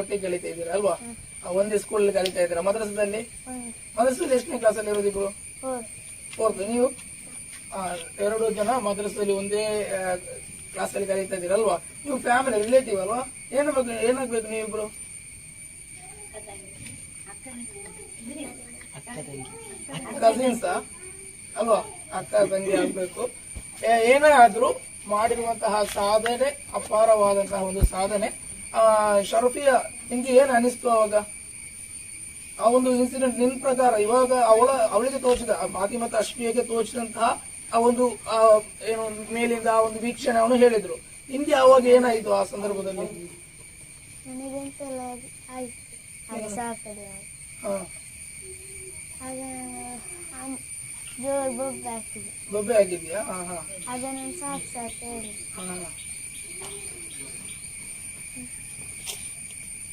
ಒಟ್ಟಿಗೆ ಕಲಿತಾ ಇದ್ದೀರಾ ಅಲ್ವಾ? ಒಂದೇ ಸ್ಕೂಲ್ ಕಲಿತಾ ಇದ್ದೀರಾ? ಮದ್ರಸದಲ್ಲಿ ಎಷ್ಟನೇ ಕ್ಲಾಸ್ ಅಲ್ಲಿ ಇರೋದು ಇಬ್ರು? ಫೋರ್ತ್. ನೀವು 2 ಜನ ಮದ್ರಸದಲ್ಲಿ ಒಂದೇ ಕ್ಲಾಸ್ ಅಲ್ಲಿ ಕಲಿತಾ ಇದ್ದೀರಲ್ವಾ? ನೀವು ಫ್ಯಾಮಿಲಿ ರಿಲೇಟಿವ್ ಅಲ್ವಾ? ಏನಾಗ್ಬೇಕು ನೀವಿಬ್ರು? ಕಸಿನ್ಸ್ ಅಲ್ವಾ? ಅಕ್ಕ ತಂಗಿ ಆಗ್ಬೇಕು. ಏನೇ ಆದ್ರೂ ಮಾಡಿರುವಂತಹ ಸಾಧನೆ ಅಪಾರವಾದಂತಹ ಒಂದು ಸಾಧನೆ. ಶರಫಿಯಾ, ನಿಮ್ಗೆ ಏನ್ ಅನಿಸ್ತು ಅವಾಗ ಆ ಒಂದು ಇನ್ಸಿಡೆಂಟ್? ನಿನ್ ಪ್ರಕಾರ ಇವಾಗ ಅವಳಿಗೆ ತೋಚಿದ ಫಾತಿಮಾ ಅಶ್ಮಿಯಾಗೆ ತೋಚಿದಂತಹ ಆ ಒಂದು ಏನು ಮೇಲಿಂದ ಆ ಒಂದು ವೀಕ್ಷಣೆ ಅವನು ಹೇಳಿದ್ರು. ನಿಮ್ಗೆ ಅವಾಗ ಏನಾಯ್ತು ಆ ಸಂದರ್ಭದಲ್ಲಿ? ಬೊಬ್ಬೆ ಆಗಿದ್ಯಾ?